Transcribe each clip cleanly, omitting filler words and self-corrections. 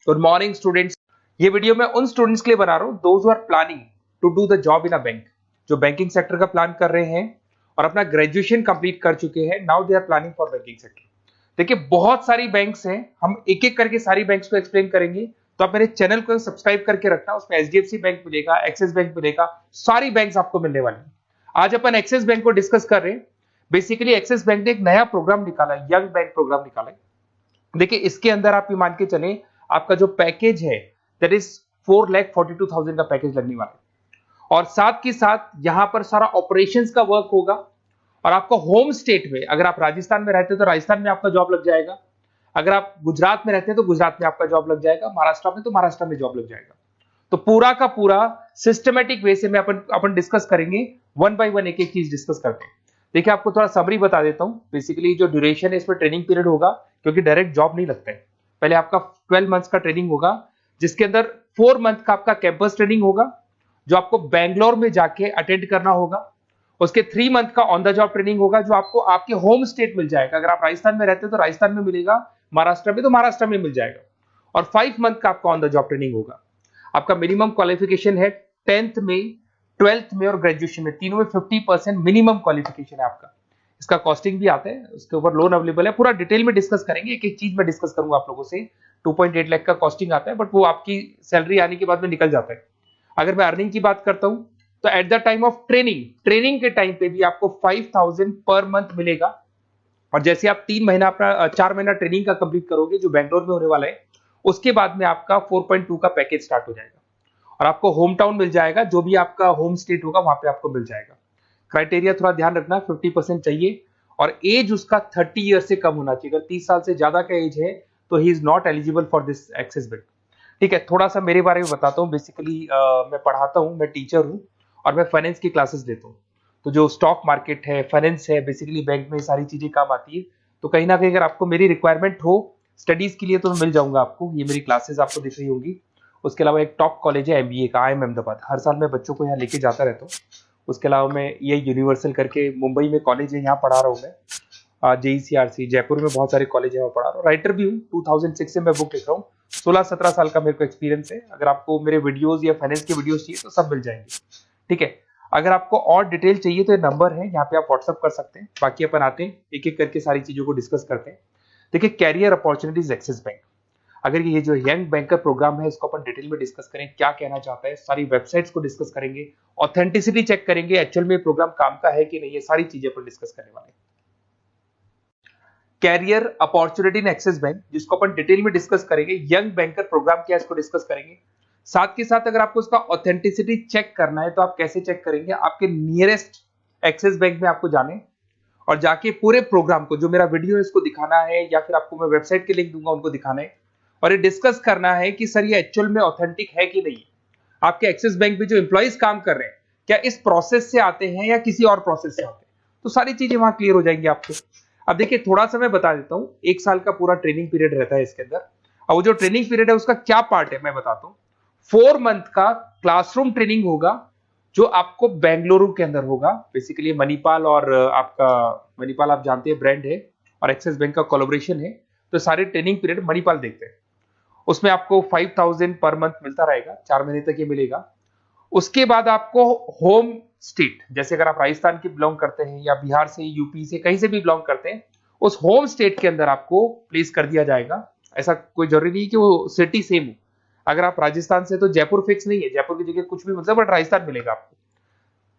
Good morning students. ये video मैं उन स्टूडेंट्स के लिए बना रहा हूँ those who are planning to do the job in a bank, जो बैंकिंग सेक्टर का प्लान कर रहे हैं और अपना ग्रेजुएशन कंप्लीट कर चुके हैं। Now they are planning for banking sector. देखिए बहुत सारी बैंक्स हैं, हम एक एक करके सारी बैंक्स को एक्सप्लेन करेंगे, तो आप मेरे चैनल को सब्सक्राइब करके रखना। उसमें एचडीएफसी बैंक मिलेगा, एक्सिस बैंक मिलेगा, सारी बैंक्स आपको मिलने वाली हैं। आज अपन एक्सिस बैंक को डिस्कस कर रहे हैं। बेसिकली एक्सिस बैंक ने एक नया प्रोग्राम निकाला है, यंग बैंक प्रोग्राम निकाला है। देखिए इसके अंदर आप ये मान के चलें, आपका जो पैकेज है दैट इज 4,42,000 का पैकेज लगने वाला है। और साथ के साथ यहां पर सारा ऑपरेशंस का वर्क होगा। और आपका होम स्टेट में, अगर आप राजस्थान में रहते हैं तो राजस्थान में आपका जॉब लग जाएगा, अगर आप गुजरात में रहते हैं तो गुजरात में आपका जॉब लग जाएगा, महाराष्ट्र में तो महाराष्ट्र में जॉब लग जाएगा। तो पूरा का पूरा सिस्टमेटिक वे से में अपन डिस्कस करेंगे, वन बाय वन एक एक चीज डिस्कस करते हैं। देखिए आपको थोड़ा समरी बता देता हूं। बेसिकली जो ड्यूरेशन है इसमें ट्रेनिंग पीरियड होगा, क्योंकि डायरेक्ट जॉब नहीं लगता है। पहले आपका 12 मंथ्स का ट्रेनिंग होगा, जिसके अंदर 4 मंथ का आपका कैंपस ट्रेनिंग होगा, जो आपको बैंगलोर में जाके अटेंड करना होगा। उसके 3 मंथ का ऑन द जॉब ट्रेनिंग होगा, जो आपको आपके होम स्टेट मिल जाएगा। अगर आप राजस्थान में रहते हो तो राजस्थान में मिलेगा, महाराष्ट्र में तो महाराष्ट्र में मिल जाएगा। और 5 मंथ का आपका ऑन द जॉब ट्रेनिंग होगा। आपका मिनिमम क्वालिफिकेशन है 10th में, 12th में और ग्रेजुएशन में, तीनों में 50% मिनिमम क्वालिफिकेशन है आपका। इसका कॉस्टिंग भी आता है, उसके ऊपर लोन अवेलेबल है। पूरा डिटेल में डिस्कस करेंगे, एक एक चीज में डिस्कस करूंगा आप लोगों से। 2.8 लाख का कॉस्टिंग आता है, बट वो आपकी सैलरी आने के बाद में निकल जाता है। अगर मैं अर्निंग की बात करता हूं तो at the time of training के टाइम पे भी आपको 5,000 पर मंथ मिलेगा। और जैसे आप 3 महीना अपना 4 महीना ट्रेनिंग का कंप्लीट करोगे, जो बैंगलोर में होने वाला है, उसके बाद में आपका 4.2 का पैकेज स्टार्ट हो जाएगा। और आपको होम टाउन मिल जाएगा, जो भी आपका होम स्टेट होगा वहां पे आपको मिल जाएगा। क्राइटेरिया थोड़ा ध्यान रखना, 50% चाहिए और एज उसका 30 ईयर से कम होना चाहिए। अगर 30 साल से ज्यादा का एज है तो he is not eligible for this axis bank. ठीक है, थोड़ा सा मेरे बारे में बताता हूँ। बेसिकली मैं पढ़ाता हूँ, मैं टीचर हूँ और मैं फाइनेंस की क्लासेस लेता हूँ। तो जो स्टॉक मार्केट है, फाइनेंस है, बेसिकली बैंक में सारी चीजें काम आती है। तो कहीं ना कहीं अगर आपको मेरी रिक्वायरमेंट हो स्टडीज के लिए तो मैं मिल जाऊंगा आपको। ये मेरी क्लासेस आपको दिख रही होंगी। उसके अलावा एक टॉप कॉलेज है एमबीए का, IIM अहमदाबाद। हर साल मैं बच्चों को यहाँ लेके जाता रहता हूँ। उसके अलावा मैं ये यूनिवर्सल करके मुंबई में कॉलेज है, यहाँ पढ़ा रहा हूँ मैं। JECRC जयपुर में बहुत सारे कॉलेज है, वहाँ पढ़ा रहा हूँ। राइटर भी हूँ, 2006 से मैं बुक लिख रहा हूँ। 16-17 साल का मेरे को एक्सपीरियंस है। अगर आपको मेरे वीडियोज या फाइनेंस के वीडियोज चाहिए तो सब मिल जाएंगे। ठीक है, अगर आपको और डिटेल चाहिए तो ये नंबर है, यहाँ पे आप व्हाट्सअप कर सकते हैं। बाकी अपन आते हैं एक एक करके सारी चीजों को डिस्कस करते हैं। देखिए कैरियर अपॉर्चुनिटीज एक्सिस बैंक, अगर ये जो यंग बैंक का प्रोग्राम है इसको अपन डिटेल में डिस्कस करें, क्या कहना चाहता है, सारी वेबसाइट्स को डिस्कस करेंगे, ऑथेंटिसिटी चेक करेंगे, एक्चुअल में प्रोग्राम काम का है कि नहीं, ये सारी चीजें अपन डिस्कस करने वाले हैं। Career opportunity in Axis Bank, जिसको अपन डिटेल में डिस्कस करेंगे। यंग बैंकर प्रोग्राम क्या है इसको डिस्कस करेंगे। साथ के साथ अगर आपको उसका ऑथेंटिसिटी चेक करना है तो आप कैसे चेक करेंगे, आपके नियरेस्ट एक्सिस बैंक में आपको जाने और जाके पूरे प्रोग्राम को, जो मेरा वीडियो है इसको दिखाना है, या फिर आपको मैं वेबसाइट के लिंक दूंगा उनको दिखाना है और ये डिस्कस करना है कि सर ये एक्चुअल में ऑथेंटिक है कि नहीं। आपके एक्सिस बैंक में जो एम्प्लॉइज काम कर रहे हैं क्या इस प्रोसेस से आते हैं या किसी और प्रोसेस से आते हैं, तो सारी चीजें वहां क्लियर हो जाएंगी आपको। अब देखिए थोड़ा सा मैं बता देता हूँ, 1 साल का पूरा ट्रेनिंग पीरियड रहता है इसके अंदर। अब वो जो ट्रेनिंग पीरियड है उसका क्या पार्ट है मैं बताता हूँ। 4 मंथ का क्लासरूम ट्रेनिंग होगा, जो आपको बेंगलुरु के अंदर होगा। बेसिकली मणिपाल और आपका मणिपाल आप जानते हैं ब्रांड है, और एक्सिस बैंक का कोलैबोरेशन है, तो सारे ट्रेनिंग पीरियड मणिपाल देखते हैं। उसमें आपको 5,000 पर मंथ मिलता रहेगा, 4 महीने तक ये मिलेगा। उसके बाद आपको होम स्टेट, जैसे अगर आप राजस्थान के बिलोंग करते हैं या बिहार से, यूपी से, कहीं से भी बिलोंग करते हैं, उस होम स्टेट के अंदर आपको प्लेस कर दिया जाएगा। ऐसा कोई जरूरी नहीं कि वो सिटी सेम हो। अगर आप राजस्थान से तो जयपुर फिक्स नहीं है, जयपुर की जगह कुछ भी मतलब, बट राजस्थान मिलेगा आपको।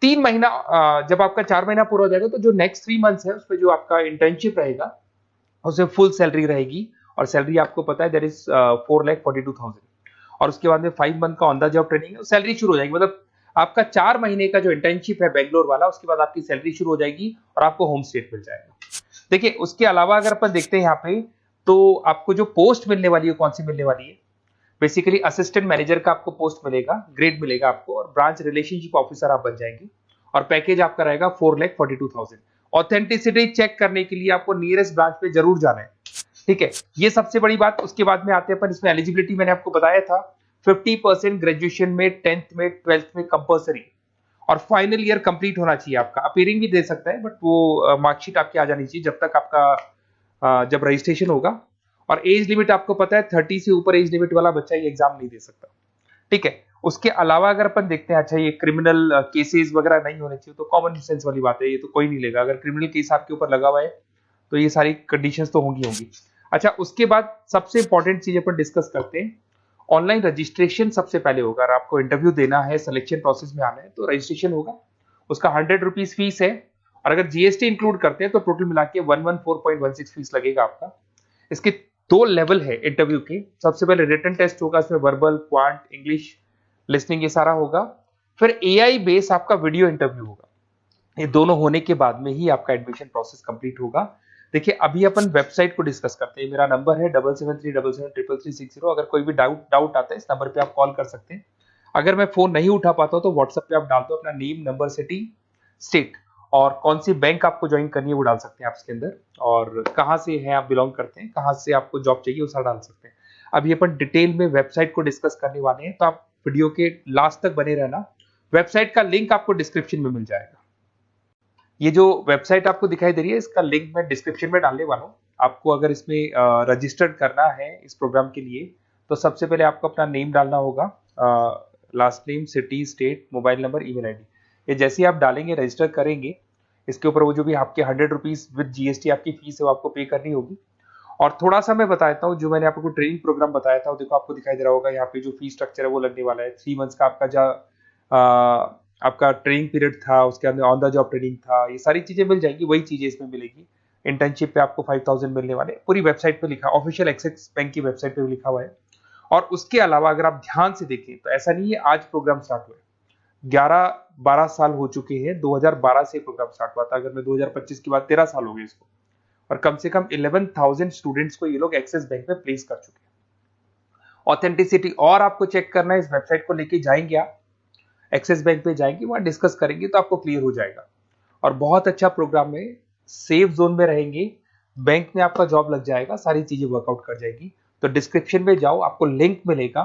3 महीना जब आपका 4 महीना पूरा हो जाएगा तो जो नेक्स्ट 3 मंथ्स है उस पर जो आपका इंटर्नशिप रहेगा उसमें फुल सैलरी रहेगी। और सैलरी आपको पता है दैट इज 4,42,000। और उसके बाद में 5 मंथ का ऑन द जॉब ट्रेनिंग है, सैलरी शुरू हो जाएगी। मतलब आपका 4 महीने का जो इंटर्नशिप है बेंगलोर वाला, उसके बाद आपकी सैलरी शुरू हो जाएगी और आपको होम स्टेट मिल जाएगा। देखिए उसके अलावा अगर अपन देखते हैं यहाँ पे, तो आपको जो पोस्ट मिलने वाली है कौन सी मिलने वाली है। बेसिकली असिस्टेंट मैनेजर का आपको पोस्ट मिलेगा, ग्रेड मिलेगा आपको, और ब्रांच रिलेशनशिप ऑफिसर आप बन जाएंगे। और पैकेज आपका रहेगा 4,42,000। ऑथेंटिसिटी चेक करने के लिए आपको नियरेस्ट ब्रांच पे जरूर जाना है। ठीक है, ये सबसे बड़ी बात। उसके बाद में आते हैं अपन, इसमें एलिजिबिलिटी मैंने आपको बताया था 50% ग्रेजुएशन में, 10th में, 12th में कंपल्सरी, और फाइनल ईयर कंप्लीट होना चाहिए आपका। अपीयरिंग भी दे सकता है, बट वो मार्कशीट आपकी आ जानी चाहिए जब तक आपका जब रजिस्ट्रेशन होगा। और एज लिमिट आपको पता है 30 से ऊपर एज लिमिट वाला बच्चा ये एग्जाम नहीं दे सकता, ठीक है। उसके अलावा अगर अपन देखते हैं, अच्छा ये क्रिमिनल केसेस वगैरह नहीं होने चाहिए, तो कॉमन सेंस वाली बात है, ये तो कोई नहीं लेगा। अगर क्रिमिनल केस आपके ऊपर लगा हुआ है तो ये सारी कंडीशंस तो होंगी। अच्छा, उसके बाद सबसे इंपॉर्टेंट चीज अपन डिस्कस करते हैं, ऑनलाइन रजिस्ट्रेशन सबसे पहले होगा। अगर आपको इंटरव्यू देना है, सिलेक्शन प्रोसेस में आना है, तो रजिस्ट्रेशन होगा, उसका 100 रुपीज फीस है, और अगर जीएसटी इंक्लूड करते हैं तो टोटल मिला के 114.16 फीस लगेगा आपका। इसके 2 लेवल है इंटरव्यू के। सबसे पहले रिटन टेस्ट होगा, इसमें वर्बल, क्वांट, इंग्लिश, लिसनिंग ये सारा होगा। फिर एआई बेस आपका वीडियो इंटरव्यू होगा। ये दोनों होने के बाद में ही आपका एडमिशन प्रोसेस कंप्लीट होगा। देखिए, अभी अपन वेबसाइट को डिस्कस करते हैं। मेरा नंबर है 7737733360। अगर कोई भी डाउट आता है, इस नंबर पे आप कॉल कर सकते हैं। अगर मैं फोन नहीं उठा पाता हूं तो व्हाट्सएप पे आप डाल दो अपना नेम, नंबर, सिटी, स्टेट, और कौन सी बैंक आपको ज्वाइन करनी है वो डाल सकते हैं आप इसके अंदर, और कहाँ से है आप बिलोंग करते हैं, कहाँ से आपको जॉब चाहिए वो सारा डाल सकते हैं। अभी अपन डिटेल में वेबसाइट को डिस्कस करने वाले हैं, तो आप वीडियो के लास्ट तक बने रहना। वेबसाइट का लिंक आपको डिस्क्रिप्शन में मिल जाएगा। ये जो वेबसाइट आपको दिखाई दे रही है, इसका लिंक मैं डिस्क्रिप्शन में डालने वाला हूँ। आपको अगर इसमें रजिस्टर्ड करना है इस प्रोग्राम के लिए, तो सबसे पहले आपको अपना नेम डालना होगा, last name, city, state, mobile number, email ID. ये जैसे ही आप डालेंगे, रजिस्टर करेंगे, इसके ऊपर वो जो भी आपके 100 रुपीज विद जीएसटी आपकी फीस है वो आपको पे करनी होगी। और थोड़ा सा मैं बता देता हूँ, जो मैंने आपको ट्रेनिंग प्रोग्राम बताया था, देखो आपको दिखाई दे रहा होगा यहाँ पे जो फीस स्ट्रक्चर है वो लगने वाला है। 3 मंथ्स का आपका जो आपका ट्रेनिंग पीरियड था, उसके अंदर ऑन द जॉब ट्रेनिंग था, ये सारी चीजें मिल जाएंगी, वही चीजें इसमें मिलेगी। इंटर्नशिप पे आपको 5000 मिलने वाले, पूरी वेबसाइट पे लिखा, ऑफिशियल एक्सिस बैंक की वेबसाइट पे भी लिखा हुआ है। और उसके अलावा अगर आप ध्यान से देखें तो ऐसा नहीं है आज प्रोग्राम स्टार्ट हुआ है, 11-12 साल हो चुके हैं। 2012 से प्रोग्राम स्टार्ट हुआ था, अगर मैं 2025 की बात, 13 साल हो गए इसको, और कम से कम 11,000 स्टूडेंट्स को ये लोग एक्सिस बैंक में प्लेस कर चुके हैं। ऑथेंटिसिटी और आपको चेक करना है, इस वेबसाइट को लेके जाएंगे आप, एक्सिस बैंक पे जाएंगे, वहां डिस्कस करेंगे तो आपको क्लियर हो जाएगा। और बहुत अच्छा प्रोग्राम है, सेफ जोन में रहेंगे, बैंक में आपका जॉब लग जाएगा, सारी चीजें वर्कआउट कर जाएगी। तो डिस्क्रिप्शन में जाओ, आपको लिंक मिलेगा,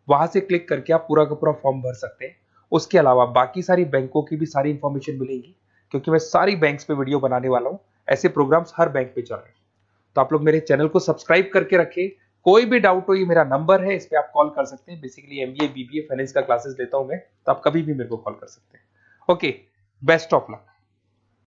वहां से क्लिक करके आप पूरा का पूरा फॉर्म भर सकते हैं। उसके अलावा बाकी सारी बैंकों की भी सारी इंफॉर्मेशन मिलेगी, क्योंकि मैं सारी बैंक्स पे वीडियो बनाने वाला हूं। ऐसे प्रोग्राम्स हर बैंक पे चल रहे हैं। तो आप लोग मेरे चैनल को सब्सक्राइब करके रखें। कोई भी डाउट हो, ये मेरा नंबर है, इस पे आप कॉल कर सकते हैं। बेसिकली एमबीए, बीबीए, फाइनेंस का क्लासेस लेता हूं मैं, तो आप कभी भी मेरे को कॉल कर सकते हैं। Okay, best of luck.